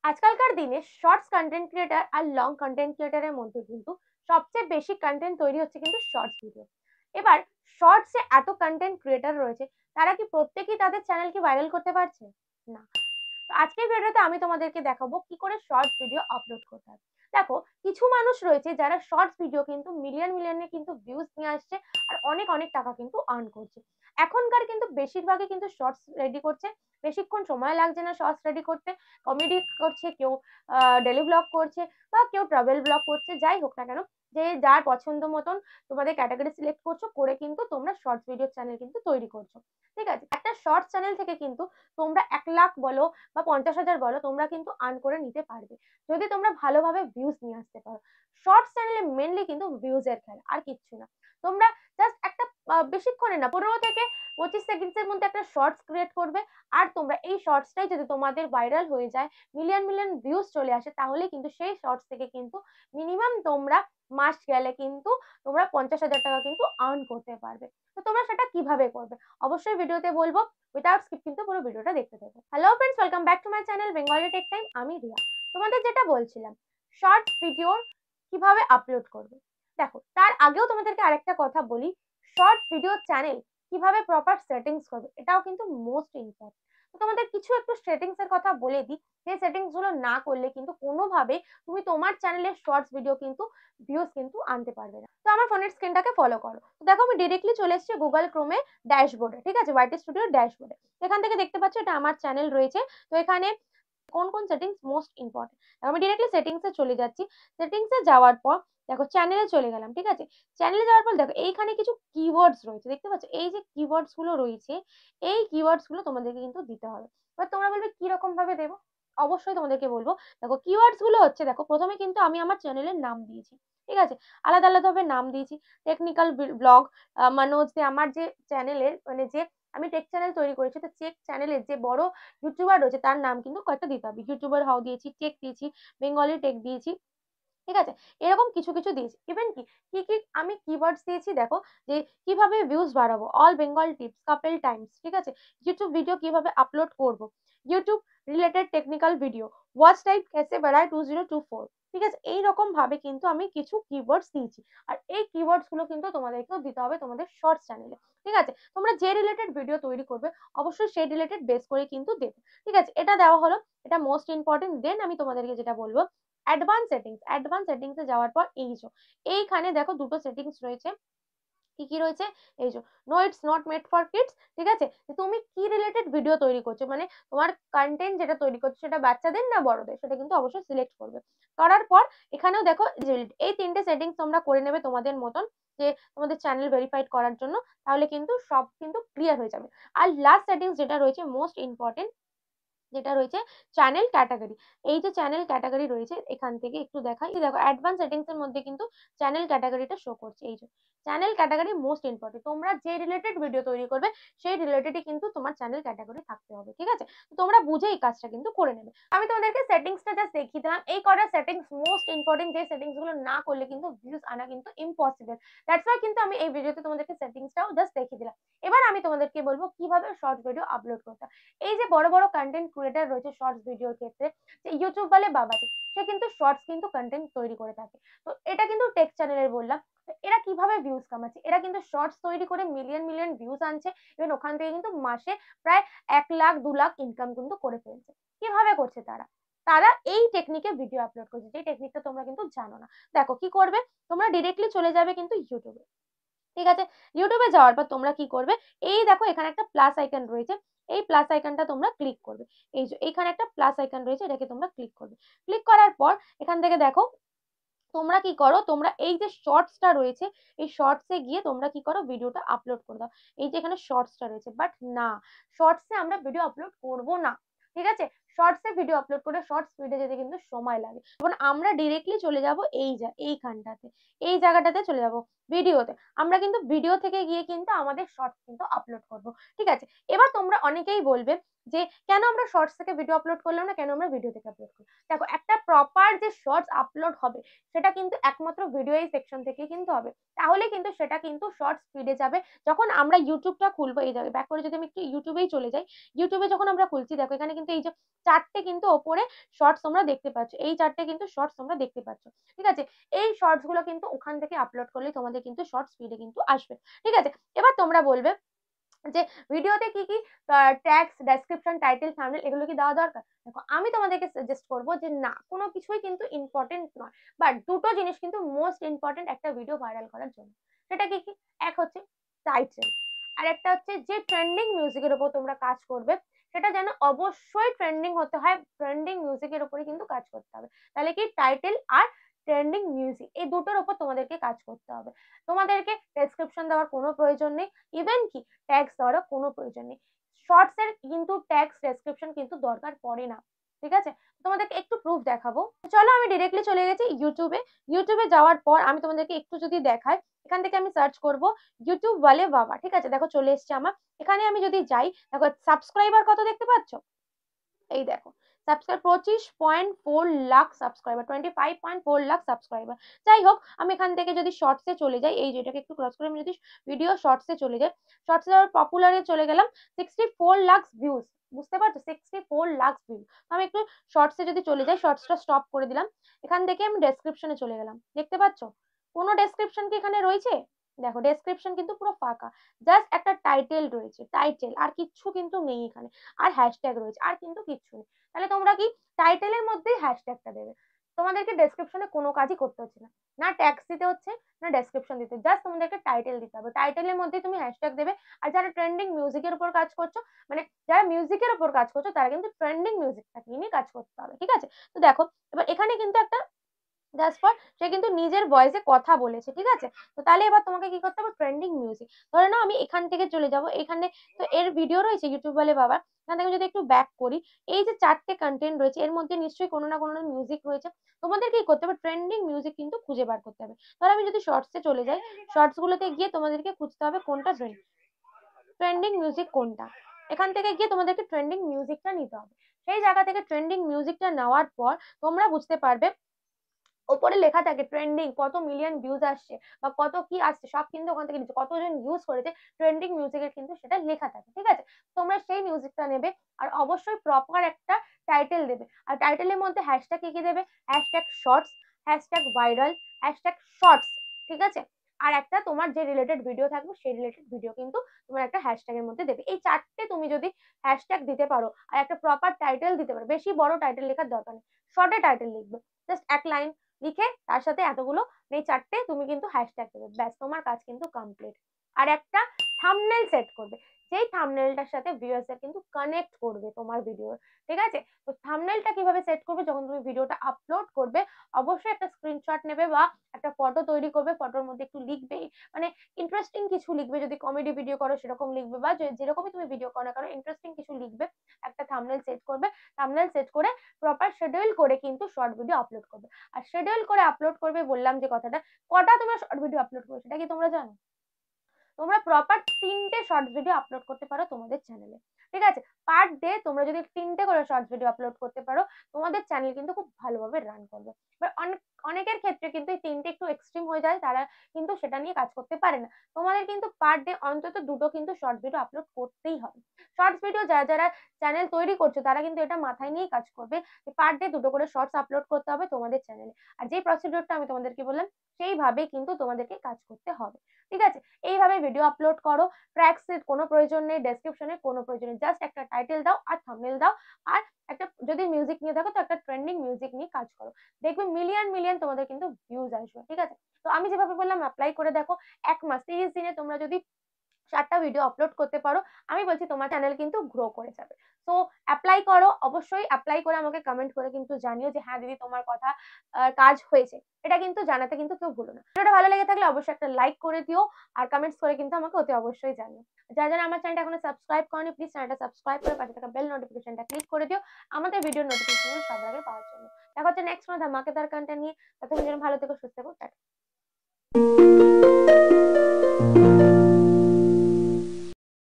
আজকালকার দিনে shorts content creator আর long content ক্রিয়েটারের মধ্যে কিন্তু সবচেয়ে বেশি কন্টেন্ট তৈরি হচ্ছে কিন্তু শর্টস ভিডিও। এবার শর্টসে এত কন্টেন্ট ক্রিয়েটার রয়েছে, তারা কি প্রত্যেকেই তাদের চ্যানেলকে ভাইরাল করতে পারছে? না। তো আজকের ভিডিওতে আমি তোমাদেরকে দেখাবো কি করে শর্টস ভিডিও আপলোড করতে হয়। দেখো, কিছু মানুষ রয়েছে যারা শর্টস ভিডিও কিন্তু মিলিয়ন মিলিয়নে কিন্তু ভিউজ নিয়ে আসছে আর অনেক অনেক টাকা কিন্তু আর্ন করছে। এখনকার কিন্তু বেশিরভাগই কিন্তু শর্টস রেডি করছে, বেশিক্ষণ সময় লাগছে না শর্টস রেডি করতে। কমেডি করছে কেউ, ডেলি ব্লগ করছে, বা কেউ ট্রাভেল ব্লগ করছে, যাই হোক না কেন, যে যার পছন্দ মতন তোমাদের ক্যাটাগরি সিলেক্ট করছো, করে কিন্তু তোমরা শর্টস ভিডিও চ্যানেল কিন্তু তৈরি করছো। ঠিক আছে, একটা শর্টস চ্যানেল থেকে কিন্তু তোমরা 1 লাখ বলো বা 50,000 বলো, তোমরা কিন্তু আর্ন করে নিতে পারবে যদি তোমরা ভালোভাবে ভিউজ নিয়ে আসতে পারো। শর্টস চ্যানেলে মেনলি কিন্তু ভিউজ এর খেলা, আর কিচ্ছু না। তোমরা জাস্ট একটা বেশিক্ষণে না, 15 থেকে 25 সেকেন্ডসের মধ্যে একটা শর্টস ক্রিয়েট করবে, আর তোমরা এই শর্টসটাই যদি তোমাদের ভাইরাল হয়ে যায়, মিলিয়ন মিলিয়ন ভিউজ চলে আসে, তাহলে কিন্তু সেই শর্টস থেকে কিন্তু মিনিমাম তোমরা মাস গেলে কিন্তু তোমরা 50,000 টাকা কিন্তু আর্ন করতে পারবে। তো তোমরা সেটা কিভাবে করবে অবশ্যই ভিডিওতে বলবো, উইদাউট স্কিপ কিন্তু পুরো ভিডিওটা দেখতে থাকো। Hello friends, welcome back to my channel Bengali tech time. আমি রিয়া। তোমাদের যেটা বলছিলাম, শর্টস ভিডিও কিভাবে আপলোড করবে। দেখো, তার আগেও তোমাদেরকে আরেকটা কথা বলি, শর্টস ভিডিও চ্যানেল কিভাবে প্রপার সেটিংস করবে, এটাও কিন্তু মোস্ট ইম্পর্টেন্ট। তো তোমাদের কিছু একটু সেটিংস এর কথা বলে দিই, যে সেটিংস গুলো না করলে কিন্তু কোনোভাবে তুমি তোমার চ্যানেলের শর্টস ভিডিও কিন্তু ভিউজ কিন্তু আনতে পারবে না। তো আমার ফোনের স্ক্রিনটাকে ফলো করো। তো দেখো, আমি ডিরেক্টলি চলে এসেছি গুগল ক্রোমে ড্যাশবোর্ডে। ঠিক আছে, ওয়াইটি স্টুডিওর ড্যাশবোর্ডে। এখান থেকে দেখতে পাচ্ছ এটা আমার চ্যানেল রয়েছে। তো এখানে কোন কোন সেটিংস মোস্ট ইম্পর্টেন্ট, আমি ডিরেক্টলি সেটিংসে চলে যাচ্ছি। সেটিংসে যাওয়ার পর দেখো চ্যানেলে চলে গেলাম। ঠিক আছে, চ্যানেলে যাওয়ার পর দেখো এইখানে কিছু কিওয়ার্ডস রয়েছে, দেখতে পাচ্ছ এই যে কিওয়ার্ডস গুলো রয়েছে, এই কিওয়ার্ডস গুলো তোমাদেরকে কিন্তু দিতে হবে। এবার তোমরা বলবে কি রকম ভাবে দেবো, অবশ্যই তোমাদেরকে বলবো। দেখো, কিওয়ার্ডস গুলো হচ্ছে, দেখো প্রথমে কিন্তু আমি আমার চ্যানেলের নাম দিয়েছি। ঠিক আছে, আলাদা আলাদা ভাবে নাম দিয়েছি। টেকনিক্যাল ব্লগ মনোজ, যে আমার যে চ্যানেলের মানে যে আমি টেক চ্যানেল তৈরি করেছি, তো টেক চ্যানেলের যে বড় ইউটিউবার রয়েছে তার নাম কিন্তু কয়েকটা দিতে হবে। ইউটিউবার হাউ দিয়েছি, টেক দিয়েছি, বেঙ্গলি টেক দিয়েছি। ঠিক আছে, এরকম কিছু কিছু দিয়েছি। ইভেন কি কি কি আমি কিওয়ার্ডস দিয়েছি, দেখো, যে কিভাবে ভিউজ বাড়াবো, all Bengal tips, couple Times. ঠিক আছে, ইউটিউব ভিডিও কিভাবে আপলোড করব, YouTube related technical video, watch time कैसे बढ़ाए 2024। ঠিক আছে, এইরকম ভাবে কিন্তু আমি কিছু কিওয়ার্ডস দিয়েছি। আর এই কিওয়ার্ডস গুলো কিন্তু তোমাদেরকেও দিতে হবে তোমাদের শর্টস চ্যানেলে। ঠিক আছে, তোমরা যে রিলেটেড ভিডিও তৈরি করবে অবশ্যই সেই রিলেটেড বেস করে কিন্তু দেবে। ঠিক আছে, এটা দেওয়া হলো, এটা মোস্ট ইম্পর্টেন্ট। দেন আমি তোমাদেরকে যেটা বলবো, অ্যাডভান্স সেটিংসে যাওয়ার পর এইখানে দেখো দুটো সেটিংস রয়েছে। কি কি রয়েছে, এই যে no it's not made for kids. ঠিক আছে, তুমি কি রিলেটেড ভিডিও তৈরি করছো, মানে তোমার কন্টেন্ট যেটা তৈরি করছো সেটা বাচ্চাদের না বড়দের, সেটা কিন্তু অবশ্যই সিলেক্ট করবে। করার পর এখানেও দেখো এই তিনটে সেটিংস তোমরা করে নেবে তোমাদের মতন, যে তোমাদের চ্যানেল ভেরিফাইড করার জন্য, তাহলে কিন্তু সব কিন্তু ক্লিয়ার হয়ে যাবে। আর লাস্ট সেটিংস যেটা রয়েছে মোস্ট ইম্পর্টেন্ট, যেটা রয়েছে চ্যানেল ক্যাটাগরি। এই যে চ্যানেল ক্যাটাগরি রয়েছে, এখান থেকে একটু দেখাই, দেখো অ্যাডভান্স সেটিংস এর মধ্যে কিন্তু চ্যানেল ক্যাটাগরিটা শো করছে। এই যে চ্যানেল ক্যাটাগরি মোস্ট ইম্পর্টেন্ট, তোমরা যে রিলেটেড ভিডিও তৈরি করবে সেই রিলেটেডই কিন্তু তোমার চ্যানেল ক্যাটাগরি থাকতে হবে। ঠিক আছে, তো তোমরা বুঝে এই কাজটা কিন্তু করে নেবে। আমি তোমাদেরকে সেটিংসটা জাস্ট দেখিয়ে দিলাম। এই কটা সেটিংস মোস্ট ইম্পর্টেন্ট, যে সেটিংস গুলো না করলে কিন্তু ভিউজ আনা কিন্তু ইম্পসিবল। দ্যাটস ওয়াই কিন্তু আমি এই ভিডিওতে তোমাদেরকে সেটিংসটাও জাস্ট দেখিয়ে দিলাম। এবার আমি তোমাদেরকে বলবো কিভাবে শর্ট ভিডিও আপলোড করতে হয়। এই যে বড় বড় কন্টেন্ট ক্রিয়েটার রয়েছে শর্টস ভিডিওর ক্ষেত্রে, যে ইউটিউব বলে বাবাজি, সে কিন্তু শর্টস কিন্তু কন্টেন্ট তৈরি করে থাকে। তো এটা কিন্তু টেক চ্যানেলের বললাম। এরা কিভাবে ভিউজ কামাচ্ছে, এরা কিন্তু শর্টস তৈরি করে মিলিয়ন মিলিয়ন ভিউজ আনছে। ইভেন ওখান থেকে কিন্তু মাসে প্রায় 1 লাখ 2 লাখ ইনকাম কিন্তু করে ফেলছে। কিভাবে করছে তারা, তারা এই টেকনিকে ভিডিও আপলোড করছে, যে টেকনিকটা তোমরা কিন্তু জানো না। দেখো কি করবে, তোমরা ডিরেক্টলি চলে যাবে কিন্তু ইউটিউবে। ঠিক আছে, ইউটিউবে যাওয়ার পর তোমরা কি করবে, এই দেখো এখানে একটা প্লাস আইকন রয়েছে, এই প্লাস আইকনটা তোমরা ক্লিক করবে। এই যে এখানে একটা প্লাস আইকন রয়েছে, এটাকে তোমরা ক্লিক করবে। ক্লিক করার পর এখান থেকে দেখো তোমরা কি করো, তোমরা এই যে শর্টসটা রয়েছে, এই শর্টসে গিয়ে তোমরা কি করো, ভিডিওটা আপলোড করে দাও। এই যে এখানে শর্টসটা রয়েছে, বাট না, শর্টসে আমরা ভিডিও আপলোড করব না। ঠিক আছে, শর্টসে ভিডিও আপলোড করে শর্টস ভিডিও যেতে কিন্তু সময় লাগে। এবং আমরা ডিরেক্টলি চলে যাব এইখানটাতে, এই জায়গাটাতে চলে যাব ভিডিওতে। আমরা কিন্তু ভিডিও থেকে গিয়ে কিন্তু আমাদের শর্টস কিন্তু আপলোড করব। ঠিক আছে, এবার তোমরা অনেকেই বলবে যে কেন আমরা শর্টস থেকে ভিডিও আপলোড করলাম না, কেন আমরা ভিডিও থেকে আপলোড করলাম। দেখো, একটা প্রপার যে শর্টস আপলোড হবে সেটা কিন্তু একমাত্র ভিডিও এই সেকশন থেকে কিন্তু হবে, তাহলে কিন্তু সেটা কিন্তু শর্টস ফিডে যাবে। যখন আমরা ইউটিউবটা খুলবো, এই যাবে ব্যাক করে যদি আমি একটু ইউটিউবেই চলে যাই, ইউটিউবে যখন আমরা খুলছি দেখো এখানে কিন্তু এই যে 4টে কিন্তু ওপরে শর্টস তোমরা দেখতে পাচ্ছ, এই 4টে কিন্তু শর্টস তোমরা দেখতে পাচ্ছ, ঠিক আছে। এই শর্টস গুলো কিন্তু ওখান থেকে আপলোড করলে তোমাদের কিন্তু শর্টস ফিডে কিন্তু আসবে, ঠিক আছে। এবার তোমরা বলবে যে ভিডিওতে কি কি ট্যাগস, ডেসক্রিপশন, টাইটেল, থাম্বনেল এগুলো কি দেওয়া দরকার? দেখো আমি তোমাদেরকে সাজেস্ট করব যে না, কোনো কিছুই কিন্তু ইম্পর্টেন্ট নয়, বাট দুটো জিনিস কিন্তু মোস্ট ইম্পর্টেন্ট একটা ভিডিও ভাইরাল করার জন্য। সেটা কি কি? এক হচ্ছে টাইটেল, আর একটা হচ্ছে যে ট্রেন্ডিং মিউজিকের উপর তোমরা কাজ করবে সেটা যেন অবশ্যই ট্রেন্ডিং হতে হয়, ট্রেন্ডিং মিউজিকের উপরে কিন্তু কাজ করতে হবে। তাহলে কি টাইটেল আর ট্রেন্ডিং মিউজিক এই দুটোর উপর তোমাদেরকে কাজ করতে হবে। তোমাদেরকে ডেসক্রিপশন দেওয়ার কোনো প্রয়োজন নেই, ইভেন কি ট্যাগস দেওয়ারও কোনো প্রয়োজন নেই। শর্টস এর কিন্তু ট্যাগস, ডেসক্রিপশন কিন্তু দরকার পড়ে না, ঠিক আছে। তোমাদেরকে একটু প্রুফ দেখাবো। চলো আমি ডিরেক্টলি চলে গেছি ইউটিউবে। ইউটিউবে যাওয়ার পর আমি তোমাদেরকে একটু যদি দেখাই, এখান থেকে আমি সার্চ করব ইউটিউব ওয়ালে বাবা, ঠিক আছে। দেখো চলে এসছে আমার এখানে। আমি যদি যাই, দেখো সাবস্ক্রাইবার কত দেখতে পাচ্ছ, এই দেখো subscribe 25.4 lakh subscriber, 25.4 lakh subscriber. যাই হোক, আমি এখান থেকে যদি শর্টসে চলে যাই, এই যেটাকে একটু ক্রস করে আমি যদি ভিডিও শর্টসে চলে যাই, শর্টসে যাওয়ার পপুলারে চলে গেলাম, 64 লাখ ভিউজ, বুঝতে পারছো 64 লাখ ভিউ। আমি একটু শর্টসে যদি চলে যাই, শর্টসটা স্টপ করে দিলাম, এখান থেকে আমি ডেসক্রিপশনে চলে গেলাম, দেখতে পাচ্ছ কোনো ডেসক্রিপশন কি এখানে রয়েছে? দেখো ডেসক্রিপশন কিন্তু পুরো ফাঁকা, জাস্ট একটা টাইটেল রয়েছে, টাইটেল আর কিচ্ছু কিন্তু নেই এখানে, আর হ্যাশট্যাগ রয়েছে, আর কিন্তু কিচ্ছু নেই। তাহলে তোমরা কি টাইটেলের মধ্যেই হ্যাশট্যাগটা দেবে, তোমাদেরকে ডেসক্রিপশনে কোনো কাজই করতে হচ্ছে না, না ট্যাক্স দিতে হচ্ছে না ডেসক্রিপশন দিতে, জাস্ট তোমাদেরকে টাইটেল দিতে হবে, টাইটেলের মধ্যেই তুমি হ্যাশট্যাগ দেবে। আর যারা ট্রেন্ডিং মিউজিকের উপর কাজ করছো, মানে যারা মিউজিকের উপর কাজ করছো, তারা কিন্তু ট্রেন্ডিং মিউজিকটাকে নিয়ে কাজ করতে হবে, ঠিক আছে। তো দেখো এবার এখানে কিন্তু একটা জাস্ট ফর সে কিন্তু নিজের ভয়েসে কথা বলেছে, ঠিক আছে। তো তাহলে এবার তোমাকে কি করতে হবে, ট্রেন্ডিং মিউজিক ধরে নাও আমি এখান থেকে চলে যাব, এখানে তো এর ভিডিও রয়েছে ইউটিউব বলে বাবা, এখান থেকে যদি একটু ব্যাক করি, এই যে 4টে কন্টেন্ট রয়েছে এর মধ্যে নিশ্চয়ই কোনো না কোনো মিউজিক রয়েছে। তোমাদের কি করতে হবে, ট্রেন্ডিং মিউজিক কিন্তু খুঁজে বার করতে হবে। ধর আমি যদি শর্টসে চলে যাই, শর্টস গুলোতে গিয়ে তোমাদেরকে খুঁজতে হবে কোনটা ট্রেন্ডিং মিউজিক কোনটা, এখান থেকে গিয়ে তোমাদেরকে ট্রেন্ডিং মিউজিকটা নিতে হবে। সেই জায়গা থেকে ট্রেন্ডিং মিউজিকটা নেওয়ার পর তোমরা বুঝতে পারবে ওপরে লেখা থাকে ট্রেন্ডিং, কত মিলিয়ন ভিউজ আসছে বা কত কি আসছে, সব কিন্তু ওখান থেকে নিচ্ছে, কতজন ইউজ করেছে ট্রেন্ডিং মিউজিকের কিন্তু সেটা লেখা থাকে, ঠিক আছে। তোমরা সেই মিউজিকটা নেবে, আর অবশ্যই প্রপার একটা টাইটেল দেবে, আর টাইটেলের মধ্যে হ্যাশট্যাগ কি কি দেবে, hashtag shorts, hashtag viral, hashtag shorts, ঠিক আছে। আর একটা তোমার যে রিলেটেড ভিডিও থাকবে সেই রিলেটেড ভিডিও কিন্তু তোমার একটা হ্যাশট্যাগের মধ্যে দেবে। এই 4টে তুমি যদি হ্যাশট্যাগ দিতে পারো আর একটা প্রপার টাইটেল দিতে পারো, বেশি বড় টাইটেল লেখার দরকার নেই, শর্টে টাইটেল লিখবে, জাস্ট এক লাইন লিখে তার সাথে এতগুলো এই 4টে তুমি কিন্তু হ্যাশট্যাগ দেবে, ব্যাস তোমার কাজ কিন্তু কমপ্লিট। আর একটা থাম্বনেল সেট করবে, যেই থাম্বনেলটার সাথে ভিউয়ার্সরা কিন্তু কানেক্ট করবে তোমার ভিডিওর, ঠিক আছে। তো থাম্বনেলটা কিভাবে সেট করবে, যখন তুমি ভিডিওটা আপলোড করবে অবশ্যই একটা স্ক্রিনশট নেবে বা একটা ফটো তৈরি করবে, ফটোর মধ্যে একটু লিখবে, মানে ইন্টারেস্টিং কিছু লিখবে, যদি কমেডি ভিডিও করো সেরকম লিখবে, বা যেরকমই তুমি ভিডিও করো না কারণ ইন্টারেস্টিং কিছু লিখবে, একটা থাম্বনেল সেট করবে, থাম্বনেল সেট করে প্রপার শিডিউল করে কিন্তু শর্ট ভিডিও আপলোড করবে। আর শিডিউল করে আপলোড করবে বললাম যে কথাটা, কটা তোমরা শর্ট ভিডিও আপলোড করবে সেটা কি তোমরা জানো? তোমরা প্রপার 3টে শর্টস ভিডিও আপলোড করতে পারো তোমাদের চ্যানেলে, ঠিক আছে। পার ডে তোমরা যদি 3টে করে শর্টস ভিডিও আপলোড করতে পারো, তোমাদের চ্যানেল কিন্তু খুব ভালোভাবে রান করবে। এবার অনেকের ক্ষেত্রে কিন্তু এই 3টে একটু এক্সট্রিম হয়ে যায়, তারা কিন্তু সেটা নিয়ে কাজ করতে পারে না। তোমাদের কিন্তু পার ডে অন্তত 2টো কিন্তু শর্টস ভিডিও আপলোড করতেই হবে। শর্টস ভিডিও যারা যারা চ্যানেল তৈরি করছো তারা কিন্তু এটা মাথায় নিয়ে কাজ করবে যে পার ডে 2টো করে শর্টস আপলোড করতে হবে তোমাদের চ্যানেলে। আর যে প্রসিডিউরটা আমি তোমাদেরকে বললাম সেইভাবে কিন্তু তোমাদেরকে কাজ করতে হবে, ঠিক আছে। এইভাবে ভিডিও আপলোড করো, ট্র্যাক্সের কোনো প্রয়োজন নেই, ডেসক্রিপশনের কোনো প্রয়োজন নেই, জাস্ট একটা টাইটেল দাও আর থাম্বনেল দাও, আর একটা যদি মিউজিক নিয়ে থাকো তো একটা ট্রেন্ডিং মিউজিক নিয়ে কাজ করো, দেখবে মিলিয়ন মিলিয়ন তোমাদের কিন্তু ভিউজ আসবে, ঠিক আছে। তো আমি যেভাবে বললাম অ্যাপ্লাই করে দেখো, 1 মাস 30 দিনে তোমরা যদি 4টা ভিডিও আপলোড করতে পারো, আমি বলছি তোমার চ্যানেল কিন্তু গ্রো করে যাবে। তো অ্যাপ্লাই করো, অবশ্যই অ্যাপ্লাই করে আমাকে কমেন্ট করে কিন্তু জানিও যে হ্যাঁ দিদি তোমার কথা কাজ হয়েছে, এটা কিন্তু জানাতে কিন্তু কেউ ভুলো না। ভিডিওটা ভালো লেগে থাকলে অবশ্যই একটা লাইক করে দিও, আর কমেন্টস করে কিন্তু আমাকে অতি অবশ্যই জানিও। যারা যারা আমার চ্যানেলটা এখনো সাবস্ক্রাইব করনি প্লিজ চ্যানেলটা সাবস্ক্রাইব করে পাশে থাকা বেল নোটিফিকেশনটা ক্লিক করে দিও আমাদের ভিডিও নোটিফিকেশন সবার আগে পাওয়ার জন্য। দেখা হচ্ছে নেক্সট কোনো ধামাকেদার কন্টেন্ট নিয়ে, ততক্ষণ ভালো থেকো, সুস্থ থেকো, টাটা।